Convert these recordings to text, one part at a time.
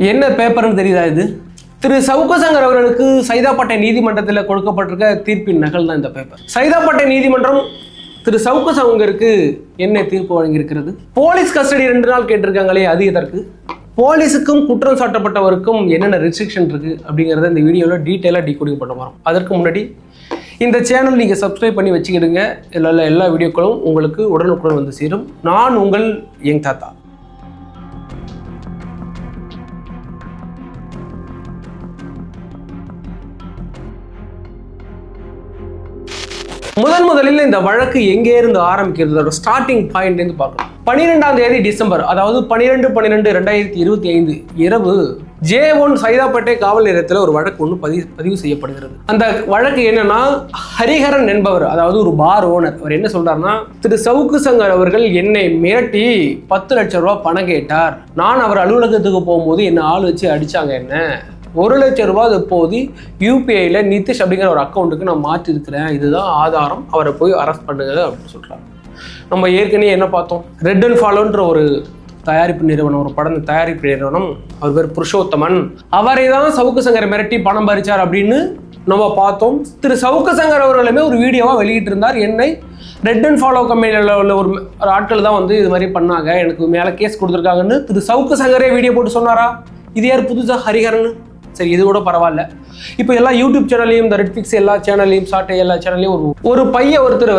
என்ன பேப்பர்னு தெரியுதா இது? திரு சவுக்கு சங்கர் அவர்களுக்கு சைதாப்பேட்டை நீதிமன்றத்தில் கொடுக்கப்பட்டிருக்க தீர்ப்பின் நகல் தான் இந்த பேப்பர். சைதாப்பேட்டை நீதிமன்றம் திரு சவுக்கு சங்கருக்கு என்ன தீர்ப்பு வழங்கியிருக்கிறது? போலீஸ் கஸ்டடி 2 நாள் கேட்டிருக்காங்களே, அது எதற்கு? போலீஸுக்கும் குற்றம் சாட்டப்பட்டவருக்கும் என்னென்ன ரெஸ்ட்ரிக்ஷன் இருக்கு அப்படிங்கிறத இந்த வீடியோவில் டீட்டெயிலாக டீகோடிங் பண்ண வரோம். அதற்கு முன்னாடி இந்த சேனல் நீங்கள் சப்ஸ்கிரைப் பண்ணி வச்சுக்கிடுங்க. எல்லா வீடியோக்களும் உங்களுக்கு உடனுக்குடன் வந்து சேரும். நான் உங்கள் யங் தாத்தா. முதலில் இந்த வழக்கு எங்கே இருந்து ஆரம்பிக்கிறது, ஸ்டார்டிங் பாயிண்ட் இருந்து பார்க்கலாம். 12ஆம் தேதி டிசம்பர், அதாவது 12/12/2025 இரவு J1 சைதாப்பேட்டை காவல் நிலையத்தில் ஒரு வழக்கு ஒன்று பதிவு செய்யப்படுகிறது. அந்த வழக்கு என்னன்னா, ஹரிஹரன் என்பவர், அதாவது ஒரு பார் ஓனர், அவர் என்ன சொல்றாருன்னா, திரு சவுக்கு சங்கர் அவர்கள் என்னை மிரட்டி 10 லட்சம் ரூபாய் பணம் கேட்டார். நான் அவர் அலுவலகத்துக்கு போகும்போது என்ன ஆள் வச்சு அடிச்சாங்க. என்ன 1 லட்சம் ரூபாய் இப்போது யூபிஐல நிதிஷ் அப்படிங்கிற ஒரு அக்கௌண்ட்டுக்கு நான் மாற்றிருக்கிறேன். இதுதான் ஆதாரம். அவரை போய் அரெஸ்ட் பண்ணுங்க அப்படின்னு சொல்றாங்க. நம்ம ஏற்கனவே என்ன பார்த்தோம்? ரெட் அண்ட் ஃபாலோன்ற ஒரு தயாரிப்பு நிறுவனம், ஒரு படம் தயாரிப்பு நிறுவனம், அவர் பேர் புருஷோத்தமன், அவரை தான் சவுக்கு சங்கரை மிரட்டி பணம் பறிச்சார் அப்படின்னு நம்ம பார்த்தோம். திரு சவுக்கு சங்கர் அவர்களுமே ஒரு வீடியோவாக வெளியிட்டு இருந்தார். என்னை ரெட் அண்ட் ஃபாலோ கம்பெனியில் உள்ள ஒரு ஆட்கள் தான் இது மாதிரி பண்ணாங்க, எனக்கு மேலே கேஸ் கொடுத்துருக்காங்கன்னு திரு சவுக்கு சங்கரே வீடியோ போட்டு சொன்னாரா? இது யார்? புதுசாக ஹரிஹரன். சரி, இது கூட பரவாயில்ல. இப்போ எல்லா யூடியூப் சேனல்லையும், இந்த ரெட்ஃபிக்ஸ் எல்லா சேனல்லையும், சாட்டை எல்லா சேனல்லையும் ஒரு பையன் ஒருத்தர்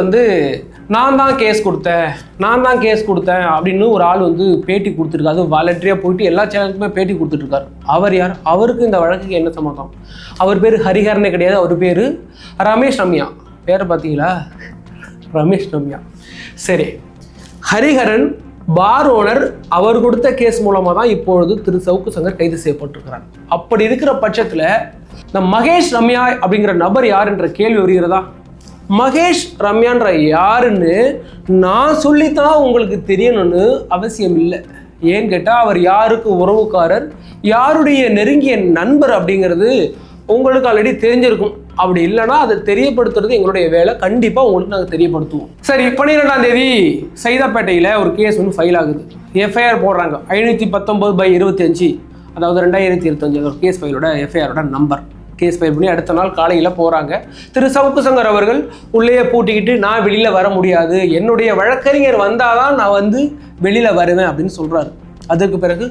நான் தான் கேஸ் கொடுத்தேன் அப்படின்னு ஒரு ஆள் பேட்டி கொடுத்துருக்காரு. அது வாலண்டரியாக போயிட்டு எல்லா சேனலுக்குமே பேட்டி கொடுத்துட்ருக்காரு. அவர் யார்? அவருக்கு இந்த வழக்குக்கு என்ன சம்மந்தம்? அவர் பேர் ஹரிஹரனே கிடையாது, அவர் பேர் ரமேஷ் ரம்யா. பேரை பார்த்தீங்களா? ரமேஷ் ரம்யா. சரி, ஹரிஹரன் பார் ஓனர், அவர் கொடுத்த கேஸ் மூலமாக தான் இப்பொழுது திரு சவுக்கு சங்கர் கைது செய்யப்பட்டிருக்கிறார். அப்படி இருக்கிற பட்சத்தில் இந்த மகேஷ் ரம்யா அப்படிங்கிற நபர் யார் என்ற கேள்வி வருகிறதா? மகேஷ் ரம்யான்ற யாருன்னு நான் சொல்லித்தான் உங்களுக்கு தெரியணும்னு அவசியம் இல்லை. ஏன்னு கேட்டால், அவர் யாருக்கு உறவுக்காரர், யாருடைய நெருங்கிய நண்பர் அப்படிங்கிறது உங்களுக்கு ஆல்ரெடி தெரிஞ்சிருக்கும். அப்படி இல்லைன்னா அதை தெரியப்படுத்துறது எங்களுடைய வேலை. கண்டிப்பாக உங்களுக்கு நாங்கள் தெரியப்படுத்துவோம். சரி, 12ஆம் தேதி சைதாப்பேட்டையில் ஒரு கேஸ் ஃபைல் ஆகுது. எஃப்ஐஆர் போடுறாங்க 519/25, அதாவது 2025 ஒரு கேஸ் ஃபைலோட எஃப்ஐஆரோட நம்பர். கேஸ் ஃபைல் பண்ணி அடுத்த நாள் காலையில் போகிறாங்க. திரு சவுக்கு சங்கர் அவர்கள் உள்ளே பூட்டிக்கிட்டு, நான் வெளியில் வர முடியாது, என்னுடைய வழக்கறிஞர் வந்தால் தான் நான் வெளியில் வருவேன் அப்படின்னு சொல்கிறாரு. அதற்கு பிறகு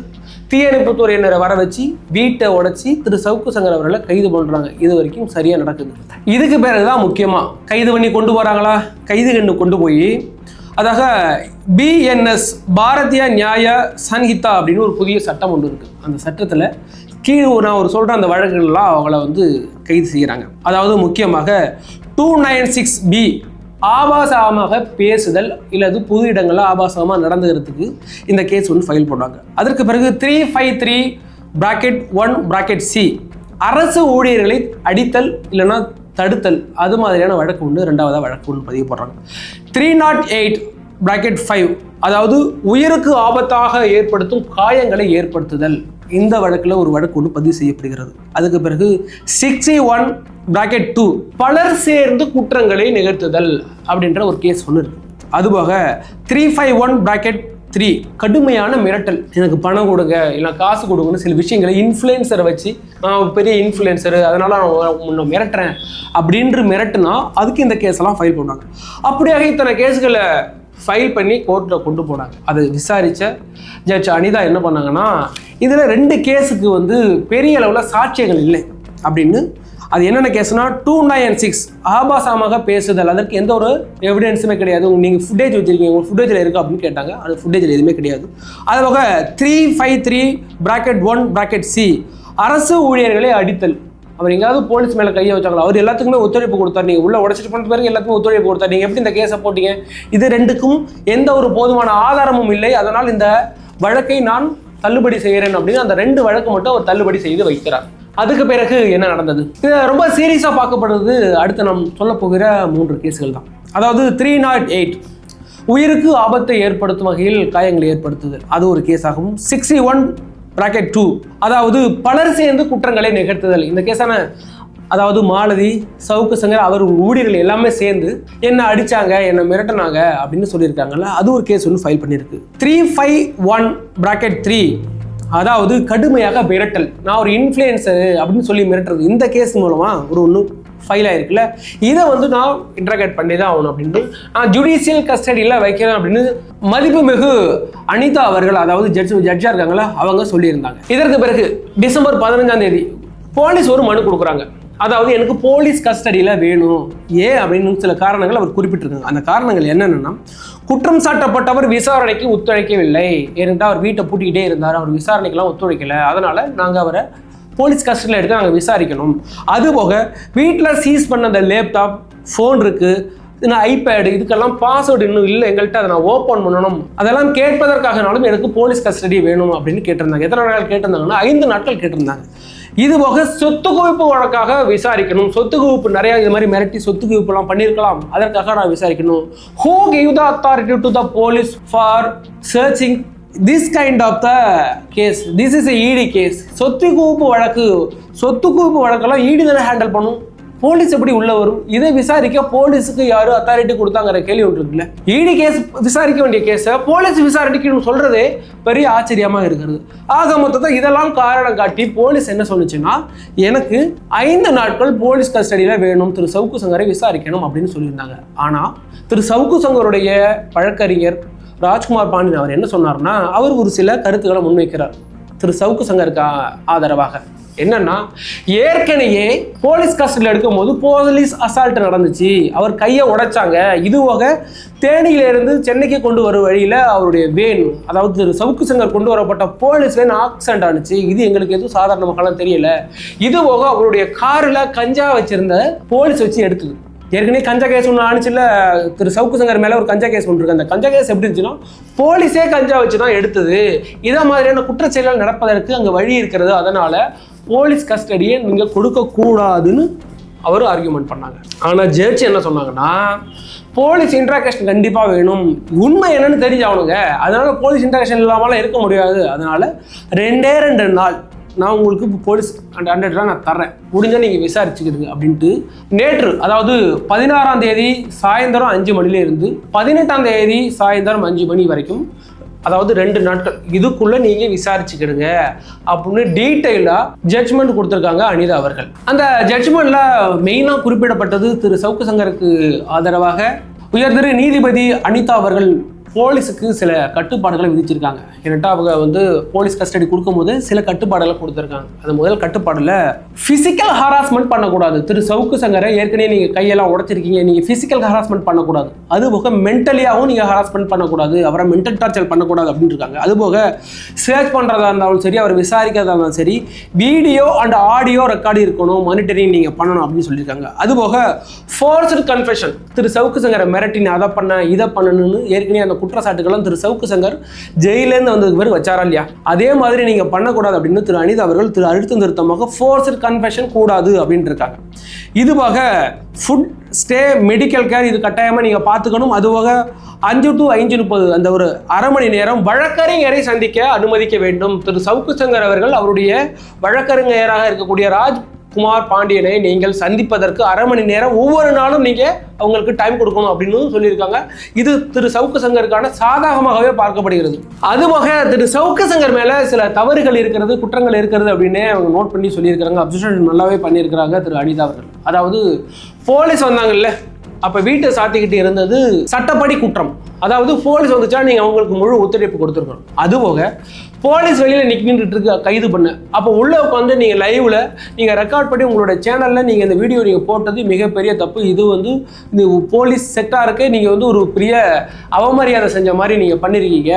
தீயணைப்புத்துறையினரை வர வச்சு வீட்டை உடைச்சி திரு சவுக்கு சங்கர் அவர்களை கைது பண்ணுறாங்க. இது வரைக்கும் சரியாக நடக்குது. இதுக்கு பிறகுதான் முக்கியமாக கைது பண்ணி கொண்டு போகிறாங்களா? கைது கண்டு கொண்டு போய், அதாக BNS பாரதிய நியாய சன்ஹிதா அப்படின்னு ஒரு புதிய சட்டம் ஒன்று இருக்குது. அந்த சட்டத்தில் கீழே நான் ஒரு சொல்கிற அந்த வழக்குகள்லாம் அவங்கள கைது செய்கிறாங்க. அதாவது முக்கியமாக 296B ஆபாசமாக பேசுதல், இல்லது பொது இடங்களில் ஆபாசமாக நடந்துகிறதுக்கு இந்த கேஸ் ஃபைல் பண்ணுவாங்க. அதற்கு பிறகு 353(1)C அரசு ஊழியர்களை அடித்தல் இல்லைன்னா தடுத்தல், அது மாதிரியான வழக்கு 2வது வழக்கு பதிவு போடுறாங்க. 308(5) அதாவது உயிருக்கு ஆபத்தாக ஏற்படுத்தும் காயங்களை ஏற்படுத்துதல், இந்த வழக்கில் ஒரு வழக்கு பதிவு செய்யப்படுகிறது. அதுக்கு பிறகு 61(2) பலர் சேர்ந்து குற்றங்களை நிகழ்த்துதல் அப்படின்ற ஒரு கேஸ் இருக்கு. அதுபோக 351(3) கடுமையான மிரட்டல், எனக்கு பணம் கொடுங்க இல்லை காசு கொடுங்கன்னு சில விஷயங்களை இன்ஃப்ளூயன்சரை வச்சு, நான் பெரிய இன்ஃப்ளூயன்சரு அதனால நான் உன்னை மிரட்டுறேன் அப்படின்று மிரட்டுனா அதுக்கு இந்த கேஸெல்லாம் ஃபைல் பண்ணுவாங்க. அப்படியாக இத்தனை கேஸுகளை ஃபைல் பண்ணி கோர்ட்டில் கொண்டு போனாங்க. அதை விசாரித்த ஜட்ஜ் அனிதா என்ன பண்ணாங்கன்னா, இதில் 2 கேஸுக்கு பெரிய அளவில் சாட்சியங்கள் இல்லை அப்படின்னு. அது என்னென்ன கேஸ்னா, 296 ஆபாசமாக பேசுதல், அதற்கு எந்த ஒரு எவிடன்ஸுமே கிடையாது. நீங்கள் ஃபுட்டேஜ் வச்சுருக்கீங்க, உங்கள் ஃபுட்டேஜில் இருக்குது அப்படின்னு கேட்டாங்க. அது ஃபுட்டேஜில் எதுவுமே கிடையாது. அதுபோக 353(1)C அரசு ஊழியர்களை அடித்தல், அவர் எங்கேயாவது போலீஸ் மேலே கையை வச்சாங்களா? அவர் எல்லாத்துக்குமே ஒத்துழைப்பு கொடுத்தார். நீங்கள் உள்ள உடச்சிட்டு பண்ண பிறகு எல்லாத்துக்குமே ஒத்துழைப்பு கொடுத்தார். நீங்கள் எப்படி இந்த கேஸை போட்டீங்க? இது 2க்கும் எந்த ஒரு போதுமான ஆதாரமும் இல்லை, அதனால் இந்த வழக்கை நான் தள்ளுபடி செய்கிறேன் அப்படின்னு அந்த 2 வழக்கு மட்டும் அவர் தள்ளுபடி செய்து வைக்கிறார். அதுக்கு பிறகு என்ன நடந்தது? இது ரொம்ப சீரியஸாக பார்க்கப்படுறது அடுத்து நாம் சொல்ல போகிற 3 கேஸ்கள் தான். அதாவது 308 உயிருக்கு ஆபத்தை ஏற்படுத்தும் வகையில் காயங்களை ஏற்படுத்துதல், அது ஒரு கேஸ் ஆகும். 61(2) அதாவது பலர் சேர்ந்து குற்றங்களை நிகழ்த்துதல், இந்த கேஸான அதாவது மாலதி, சவுக்கு சங்கர், அவர் ஊழியர்கள் எல்லாமே சேர்ந்து என்ன அடிச்சாங்க, என்ன மிரட்டினாங்க அப்படின்னு சொல்லியிருக்காங்கல்ல, அது ஒரு கேஸ் ஃபைல் பண்ணியிருக்கு. 351(3) அதாவது கடுமையாக மிரட்டல், நான் ஒரு இன்ஃப்ளூயன்சர் அப்படின்னு சொல்லி மிரட்டுறது. இந்த கேஸ் மூலமா ஒரு ஒன்று ஃபைல் ஆயிருக்குல்ல, இதை வந்து நான் இன்ட்ராகேட் பண்ணி தான் ஆகணும் அப்படின்னு நான் ஜுடிஷியல் கஸ்டடியில் வைக்கிறேன் அப்படின்னு மதிப்புமிகு அனிதா அவர்கள், அதாவது ஜட்ஜாக இருக்காங்களா, அவங்க சொல்லியிருந்தாங்க. இதற்கு பிறகு டிசம்பர் 15 போலீஸ் ஒரு மனு கொடுக்குறாங்க. அதாவது எனக்கு போலீஸ் கஸ்டடியில் வேணும், ஏன் அப்படின்னு சில காரணங்கள் அவர் குறிப்பிட்டிருக்காங்க. அந்த காரணங்கள் என்னென்னா, குற்றம் சாட்டப்பட்டவர் விசாரணைக்கு ஒத்துழைக்கவில்லை, ஏனென்றால் அவர் வீட்டை பூட்டிக்கிட்டே இருந்தார், அவர் விசாரணைக்கெல்லாம் ஒத்துழைக்கலை, அதனால் நாங்கள் அவரை போலீஸ் கஸ்டடியில் எடுத்து நாங்கள் விசாரிக்கணும். அதுபோக வீட்டில் சீஸ் பண்ண அந்த லேப்டாப், ஃபோன் இருக்குது, ஐபேடு, இதுக்கெல்லாம் பாஸ்வேர்டு இன்னும் இல்லை எங்கள்கிட்ட, அதை நான் ஓப்பன் பண்ணணும், அதெல்லாம் கேட்பதற்காகனாலும் எனக்கு போலீஸ் கஸ்டடி வேணும் அப்படின்னு கேட்டிருந்தாங்க. எத்தனை நாட்கள் கேட்டிருந்தாங்கன்னா 5 நாட்கள் கேட்டிருந்தாங்க. இது போக சொத்து குவிப்பு வழக்காக விசாரிக்கணும், சொத்து குவிப்பு நிறைய இது மாதிரி மிரட்டி சொத்து குவிப்புலாம் பண்ணியிருக்கலாம், அதற்காக நான் விசாரிக்கணும். Who gave the authority to the police for searching this kind of the case? This is a ED case. சொத்து குவிப்பு வழக்கெல்லாம் ED தானே ஹேண்டில் பண்ணும், போலீஸ் எப்படி உள்ள வரும்? இதை விசாரிக்க போலீஸுக்கு யாரும் அத்தாரிட்டி கொடுத்தாங்கிற கேள்வி ஒன்று இருக்குல்ல. ED கேஸ் விசாரிக்க வேண்டிய கேஸை போலீஸ் விசாரிக்கணும்னு சொல்றதே பெரிய ஆச்சரியமா இருக்கிறது. ஆக மொத்தத்தை இதெல்லாம் காரணம் காட்டி போலீஸ் என்ன சொல்லுச்சுன்னா, எனக்கு 5 நாட்கள் போலீஸ் கஸ்டடியில் வேணும், திரு சவுக்கு சங்கரை விசாரிக்கணும் அப்படின்னு சொல்லியிருந்தாங்க. ஆனால் திரு சவுக்கு சங்கருடைய வழக்கறிஞர் ராஜ்குமார் பாண்டியன் அவர் என்ன சொன்னார்னா, அவர் ஒரு சில கருத்துக்களை முன்வைக்கிறார் திரு சவுக்கு சங்கருக்கு ஆதரவாக. என்னன்னா, ஏற்கனவே போலீஸ் கஸ்டடியில் எடுக்கும் போது போலீஸ் அசால்ட் நடந்துச்சு, அவர் கையை உடைச்சாங்க. இதுவாக தேனியிலிருந்து சென்னைக்கு கொண்டு வரும் வழியில் அவருடைய வேன், அதாவது திரு சவுக்கு சங்கர் கொண்டு வரப்பட்ட போலீஸ் வேன் ஆக்சிடென்ட் ஆனிச்சு. இது எங்களுக்கு எதுவும் சாதாரண மக்களாம் தெரியல. இதுபோக அவருடைய காரில் கஞ்சா வச்சிருந்த போலீஸ் வச்சு எடுத்தது. ஏற்கனவே கஞ்சா கேஸ் ஒன்று ஆனிச்சுல, திரு சவுக்கு சங்கர் மேலே ஒரு கஞ்சா கேஸ் ஒன்று இருக்கு. அந்த கஞ்சா கேஸ் எப்படி இருந்துச்சுன்னா, போலீஸே கஞ்சா வச்சு தான் எடுத்தது. இதை மாதிரியான குற்றச்செயல்கள் நடப்பதற்கு அங்கே வழி இருக்கிறது, அதனால போலீஸ் கஸ்டடியை நீங்கள் கொடுக்கக்கூடாதுன்னு அவர் ஆர்கியூமெண்ட் பண்ணாங்க. ஆனால் ஜட்ஜ் என்ன சொன்னாங்கன்னா, போலீஸ் இன்ட்ராகேஷன் கண்டிப்பாக வேணும், உண்மை என்னன்னு தெரிஞ்சாகணுங்க, அதனால போலீஸ் இன்ட்ராகேஷன் இல்லாமலாம் இருக்க முடியாது, அதனால 2 நாள் நான் உங்களுக்கு போலீஸ் 100 நான் தர்றேன், முடிஞ்சால் நீங்கள் விசாரிச்சுக்கிடுங்க அப்படின்ட்டு நேற்று, அதாவது 16 சாயந்தரம் 5 மணிலேருந்து 18 சாயந்தரம் 5 மணி வரைக்கும், அதாவது 2 நாட்கள் இதுக்குள்ள நீங்க விசாரிச்சுக்கிடுங்க அப்படின்னு டீட்டெயிலா ஜட்ஜ்மெண்ட் கொடுத்திருக்காங்க அனிதா அவர்கள். அந்த ஜட்ஜ்மெண்ட்ல மெயினா குறிப்பிடப்பட்டது, திரு சவுக்கு சங்கருக்கு ஆதரவாக உயர்திரு நீதிபதி அனிதா அவர்கள் போலீஸுக்கு சில கட்டுப்பாடுகளை விதிச்சிருக்காங்க. ஏன்னா அவங்க வந்து போலீஸ் கஸ்டடி கொடுக்கும்போது சில கட்டுப்பாடுகளை கொடுத்துருக்காங்க. அது முதல் கட்டுப்பாடுல பிசிக்கல் ஹராஸ்மெண்ட் பண்ணக்கூடாது. திரு சவுக்கு சங்கரை ஏற்கனவே நீங்க கையெல்லாம் உடைச்சிருக்கீங்க, நீங்க பிசிக்கல் ஹராஸ்மெண்ட் பண்ணக்கூடாது. அதுபோக மென்டலியாகவும் நீங்க ஹராஸ்மெண்ட் பண்ணக்கூடாது, அவரை மென்டல் டார்ச்சர் பண்ணக்கூடாது அப்படின்னு இருக்காங்க. அதுபோக சர்ச் பண்றதா இருந்தாலும் சரி, அவர் விசாரிக்கிறதா இருந்தாலும் சரி, வீடியோ அண்ட் ஆடியோ ரெக்கார்டு இருக்கணும், மானிட்டரிங் நீங்க பண்ணணும் அப்படின்னு சொல்லியிருக்காங்க. அதுபோக ஃபோர்ஸ்டு கன்ஃபெஷன், திரு சவுக்கு சங்கரை மிரட்டின்னு அதை பண்ண இதை பண்ணணும்னு ஏற்கனவே அந்த குற்றச்சாட்டுகளும் திரு சவுக்கு சங்கர் ஜெயிலேருந்து வந்ததுக்கு பிறகு வச்சாரா இல்லையா, அதே மாதிரி நீங்க பண்ணக்கூடாது அப்படின்னு திரு அனிதா அவர்கள் திரு அழுத்தம் திருத்தமாக ஃபோர்ஸ்டு கன்ஃபெஷன் கூடாது அப்படின்னு இருக்காங்க. இதுவாக ஃபுட் ஸ்டே மெடிக்கல் கேர் இது கட்டாயமா நீங்க பார்த்துக்கணும். அதுவாக 5 to 5:30 அந்த ஒரு அரை மணி நேரம் வழக்கறிஞரை சந்திக்க அனுமதிக்க வேண்டும். திரு சவுக்கு சங்கர் அவர்கள் அவருடைய வழக்கறிஞராக இருக்கக்கூடிய ராஜ்குமார் பாண்டியனை நீங்கள் சந்திப்பதற்கு அரை மணி நேரம் ஒவ்வொரு நாளும் நீங்க அவங்களுக்கு டைம் கொடுக்கணும் அப்படின்னு சொல்லியிருக்காங்க. இது திரு சவுக்கு சங்கருக்கான சாதகமாகவே பார்க்கப்படுகிறது. அதுபோக திரு சவுக்கு சங்கர் மேல சில தவறுகள் இருக்கிறது, குற்றங்கள் இருக்கிறது அப்படின்னு அவங்க நோட் பண்ணி சொல்லியிருக்காங்க. அப்சர்வேஷன் நல்லாவே பண்ணியிருக்கிறாங்க திரு அனிதா அவர்கள். அதாவது போலீஸ் வந்தாங்கல்ல, அப்ப வீட்டை சாத்திக்கிட்டு இருந்தது சட்டப்படி குற்றம். அதாவது போலீஸ் வந்துச்சா நீங்க அவங்களுக்கு முழு ஒத்துழைப்பு கொடுத்துருக்கணும். அதுபோக போலீஸ் வெளியில நின்றுட்டு இருக்க கைது பண்ண, அப்போ உள்ள உட்காந்து நீங்க லைவ்ல நீங்க ரெக்கார்ட் பண்ணி உங்களோட சேனல்ல நீங்க இந்த வீடியோ நீங்க போட்டது மிகப்பெரிய தப்பு. இது வந்து இந்த போலீஸ் செக்டாருக்கு நீங்க வந்து ஒரு பெரிய அவமரியாதை செஞ்ச மாதிரி நீங்க பண்ணிருக்கீங்க,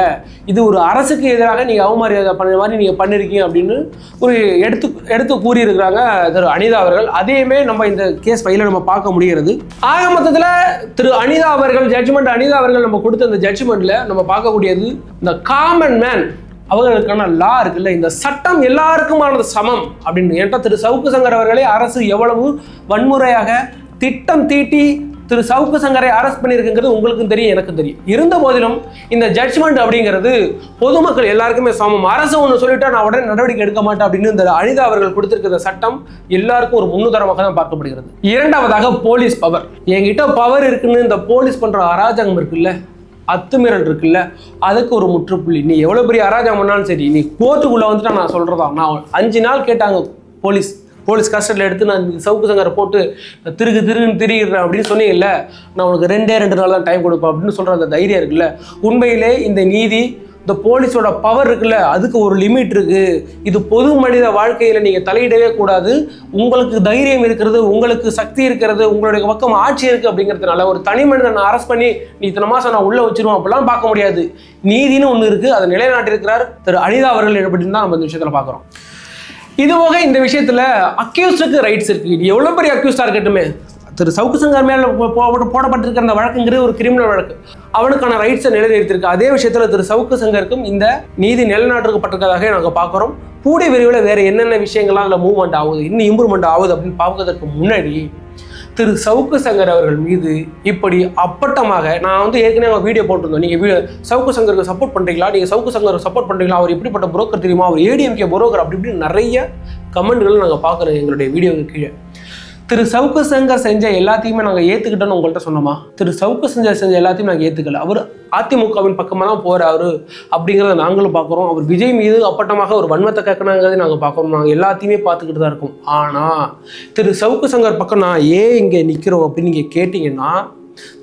இது ஒரு அரசுக்கு எதிராக நீங்க அவமரியாதை பண்ண மாதிரி நீங்க பண்ணிருக்கீங்க அப்படின்னு ஒரு எடுத்து கூறியிருக்கிறாங்க திரு அனிதா அவர்கள். அதையுமே நம்ம இந்த கேஸ் ஃபைல நம்ம பார்க்க முடிகிறது. ஆக மொத்தத்தில் திரு அனிதா அவர்கள் ஜட்ஜ்மெண்ட் அனிதா அவர்கள் நம்ம கொடுத்த இந்த ஜட்ஜ்மெண்ட்ல நம்ம பார்க்கக்கூடியது, இந்த காமன் மேன் அவர்களுக்கான லா இருக்குல்ல, இந்த சட்டம் எல்லாருக்குமானது சமம் அப்படின்னு. ஏன்னா திரு சவுக்கு சங்கர் அவர்களே அரசு எவ்வளவு வன்முறையாக திட்டம் தீட்டி திரு சவுக்கு சங்கரை அரெஸ்ட் பண்ணியிருக்குங்கிறது உங்களுக்கும் தெரியும், எனக்கும் தெரியும். இருந்த போதிலும் இந்த ஜட்ஜ்மெண்ட் அப்படிங்கிறது பொதுமக்கள் எல்லாருக்குமே சமம். அரசு ஒன்று சொல்லிட்டா நான் உடனே நடவடிக்கை எடுக்க மாட்டேன் அப்படின்னு இந்த அனிதா அவர்கள் கொடுத்திருக்கிற சட்டம் எல்லாருக்கும் ஒரு முன்னுதாரணமாக தான் பார்க்கப்படுகிறது. இரண்டாவதாக போலீஸ் பவர். என்கிட்ட பவர் இருக்குன்னு இந்த போலீஸ் பண்ற அராஜகம் இருக்குல்ல, அத்துமீறல் இருக்குல்ல, அதுக்கு ஒரு முற்றுப்புள்ளி. நீ எவ்வளோ பெரிய அராஜகம் பண்ணாலும் சரி, நீ கோர்ட்டுக்குள்ளே வந்துட்டா நான் சொல்கிறதா, நான் 5 நாள் கேட்டாங்க போலீஸ் கஸ்டடியில் எடுத்து நான் சவுக்கு சங்கரை போட்டு திருகுன்னு திரிகிறேன் அப்படின்னு சொன்னீங்கல்ல, நான் உனக்கு 2 நாள் தான் டைம் கொடுப்பேன் அப்படின்னு சொல்கிற அந்த தைரியம் இருக்குல்ல. உண்மையிலே இந்த நீதி, இந்த போலீஸோட பவர் இருக்குல்ல, அதுக்கு ஒரு லிமிட் இருக்குது. இது பொது மனித வாழ்க்கையில் நீங்கள் தலையிடவே கூடாது. உங்களுக்கு தைரியம் இருக்கிறது, உங்களுக்கு சக்தி இருக்கிறது, உங்களுடைய பக்கம் ஆட்சி இருக்குது அப்படிங்கிறதுனால ஒரு தனி மனிதனை அரெஸ்ட் பண்ணி நீ இத்தனை மாதம் நான் உள்ளே வச்சிருவோம் அப்படிலாம் பார்க்க முடியாது. நீதினு ஒன்று இருக்குது, அதை நிலைநாட்டியிருக்கிறார் திரு அனிதா அவர்கள் அப்படின்னு தான் நம்ம இந்த விஷயத்தில் பார்க்குறோம். இதுபோக இந்த விஷயத்தில் அக்யூஸ்டுக்கு ரைட்ஸ் இருக்குது. இது எவ்வளோ பெரிய அக்யூஸ்டாக இருக்கட்டுமே, திரு சவுக்கு சங்கர் மேலே போடப்பட்டிருக்கிற அந்த வழக்குங்கிறது ஒரு கிரிமினல் வழக்கு, அவனுக்கான ரைட்ஸை நிலைநிறுத்திருக்கு. அதே விஷயத்தில் திரு சவுக்கு சங்கருக்கும் இந்த நீதி நிலைநாட்டப்பட்டிருக்கிறதாக நாங்கள் பார்க்குறோம். கூடிய விரைவில் வேறு என்னென்ன விஷயங்கள்லாம் அதில் மூவ்மெண்ட் ஆகுது, இன்னும் இம்ப்ரூவ்மெண்ட் ஆகுது அப்படின்னு பார்க்கறதுக்கு முன்னாடி திரு சவுக்கு சங்கர் அவர்கள் மீது இப்படி அப்பட்டமாக, நான் ஏற்கனவே வீடியோ போட்டிருந்தோம், நீங்கள் சவுக்கு சங்கருக்கு சப்போர்ட் பண்ணுறீங்களா, நீங்கள் சவுக்கு சங்கருக்கு சப்போர்ட் பண்ணுறீங்களா, அவர் எப்படிப்பட்ட புரோக்கர் தெரியுமா, அவர் ஏடிஎம்கே புரோக்கர் அப்படி இப்படின்னு நிறைய கமெண்ட்கள் நாங்கள் பார்க்குறோம் எங்களுடைய வீடியோவுக்கு கீழே. திரு சவுக்கு சங்கர் செஞ்ச எல்லாத்தையுமே நாங்கள் ஏற்றுக்கிட்டோன்னு உங்கள்கிட்ட சொன்னோமா? திரு சவுக்கு செஞ்ச எல்லாத்தையும் நாங்கள் ஏற்றுக்கல. அவர் அதிமுகவின் பக்கமாக தான் போகிறாரு அப்படிங்கிறத நாங்களும் பார்க்குறோம். அவர் விஜய் மீது அப்பட்டமாக ஒரு வன்மத்தை கேட்கணுங்கிறத நாங்கள் பார்க்குறோம். நாங்கள் எல்லாத்தையுமே பார்த்துக்கிட்டு தான் இருக்கோம். ஆனால் திரு சவுக்கு சங்கர் பக்கம் நான் ஏன் இங்கே நிற்கிறோம் அப்படின்னு நீங்கள் கேட்டிங்கன்னா,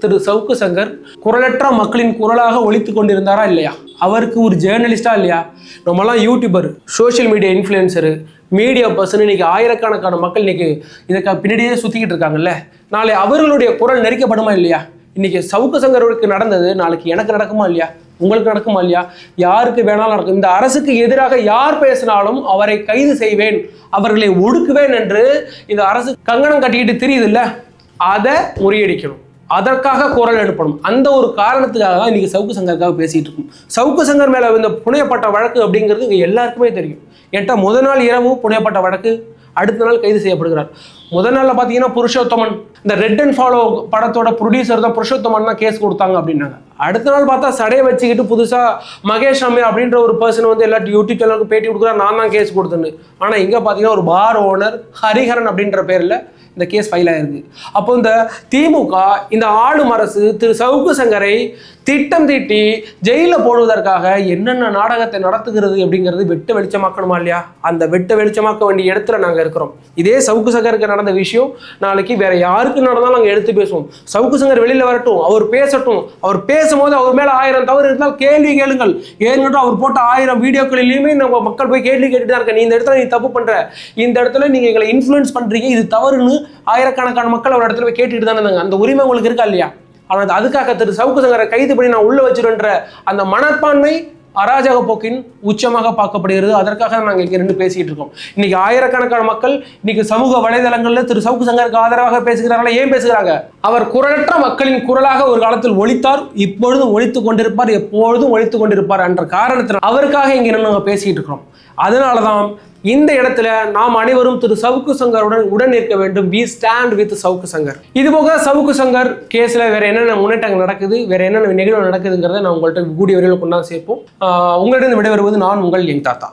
திரு சவுக்கு சங்கர் குரலற்ற மக்களின் குரலாக ஒலித்து கொண்டிருந்தாரா இல்லையா? அவருக்கு ஒரு ஜேர்னலிஸ்டா இல்லையா? நம்மலாம் YouTuber, social media influencer, media person, இன்னைக்கு ஆயிரக்கணக்கான மக்கள் இன்னைக்கு இதுக்கு பின்னாடியே சுற்றிக்கிட்டு இருக்காங்கல்ல. நாளை அவர்களுடைய குரல் நெரிக்கப்படுமா இல்லையா? இன்னைக்கு சவுக்கு சங்கருக்கு நடந்தது நாளைக்கு எனக்கு நடக்குமா இல்லையா? உங்களுக்கு நடக்குமா இல்லையா? யாருக்கு வேணாலும் நடக்கும். இந்த அரசுக்கு எதிராக யார் பேசினாலும் அவரை கைது செய்வேன், அவர்களை ஒடுக்குவேன் என்று இந்த அரசு கங்கணம் கட்டிக்கிட்டு தெரியுது இல்லை, அதை முறியடிக்கணும், அதற்காக குரல் எழுப்பணும். அந்த ஒரு காரணத்துக்காக தான் இன்னைக்கு சவுக்கு சங்கருக்காக பேசிட்டு இருக்கும். சவுக்கு சங்கர் மேல இந்த புனையப்பட்ட வழக்கு அப்படிங்கிறது இங்க எல்லாருக்குமே தெரியும். என்கிட்ட முதல் நாள் இரவு புனையப்பட்ட வழக்கு, அடுத்த நாள் கைது செய்யப்படுகிறார். முதல் நாளில் பார்த்தீங்கன்னா புருஷோத்தமன், இந்த ரெட் அண்ட் ஃபாலோ படத்தோட ப்ரொடியூசர் தான் புருஷோத்தமன் தான் கேஸ் கொடுத்தாங்க அப்படின்னாங்க. அடுத்த நாள் பார்த்தா சடையை வச்சுக்கிட்டு புதுசாக மகேஷ் அம்மே அப்படின்ற ஒரு பர்சன் எல்லா யூடியூப் சேனலுக்கு பேட்டி கொடுக்குறா, நான் தான் கேஸ் கொடுத்தேன்னு. ஆனால் இங்கே பார்த்தீங்கன்னா ஒரு பார் ஓனர் ஹரிஹரன் அப்படின்ற பேரில் இந்த கேஸ் ஃபைல் ஆயிருக்கு. அப்போ இந்த திமுக, இந்த ஆளும் அரசு திரு சவுக்கு சங்கரை திட்டம் தீட்டி ஜெயிலில் போடுவதற்காக என்னென்ன நாடகத்தை நடத்துகிறது அப்படிங்கிறது வெட்ட வெளிச்சமாக்கணுமா இல்லையா? அந்த வெட்ட வெளிச்சமாக்க வேண்டிய இடத்துல நாங்கள் இருக்கிறோம். இதே சவுக்கு சங்கருக்கு நடந்த விஷயம் நாளைக்கு வேற யாருக்கு நடந்தாலும் நாங்கள் எடுத்து பேசுவோம். சவுக்கு சங்கர் வெளியில் வரட்டும், அவர் பேசட்டும். அவர் பேசும்போது அவர் மேலே 1000 தவறு இருந்தால் கேள்வி கேளுங்கள். ஏன்னு அவர் போட்ட 1000 வீடியோக்களிலுமே நம்ம மக்கள் போய் கேள்வி கேட்டுட்டு தான் இருக்க. நீ இந்த இடத்துல நீ தப்பு பண்ற, இந்த இடத்துல நீங்க எங்களை இன்ஃப்ளூயன்ஸ் பண்றீங்க, இது தவறுன்னு ஆயிரக்கணக்கான மக்கள் ஒரு இடத்துல போய் கேட்டுட்டு தானே இருந்தாங்க. அந்த உரிமை உங்களுக்கு இருக்கா இல்லையா? ஆனால் அதுக்காக திரு சவுக்கு சங்கரை கைது பண்ணி நான் உள்ள வச்சிருன்ற அந்த மனப்பான்மை அராஜக போக்கின் உச்சமாக பார்க்கப்படுகிறது. அதற்காக நாங்கள் இங்கே நின்று பேசிட்டு இருக்கோம். இன்னைக்கு ஆயிரக்கணக்கான மக்கள் இன்னைக்கு சமூக வலைதளங்களில் திரு சவுக்கு சங்கருக்கு ஆதரவாக பேசுகிறாங்களா? ஏன் பேசுகிறாங்க? அவர் குரலற்ற மக்களின் குரலாக ஒரு காலத்தில் ஒலித்தார், இப்பொழுதும் ஒலித்துக் கொண்டிருப்பார், எப்பொழுதும் ஒலித்துக் கொண்டிருப்பார் என்ற காரணத்தில் அவருக்காக இங்கே நின்று நாங்கள் பேசிட்டு இருக்கிறோம். அதனாலதான் இந்த இடத்துல நாம் அனைவரும் திரு சவுக்கு சங்கருடன் உடன் இருக்க வேண்டும். We stand with Savukku Shankar. இது போக சவுக்கு சங்கர் கேஸ்ல வேற என்னென்ன முன்னேற்றங்கள் நடக்குது, வேற என்னென்ன நிகழ்வு நடக்குதுங்கிறத நான் உங்கள்கிட்ட கூடிய வரையில் கொண்டாந்து சேர்ப்போம். உங்களிடம் விடைபெறுவது நான் உங்கள் யங் தாத்தா.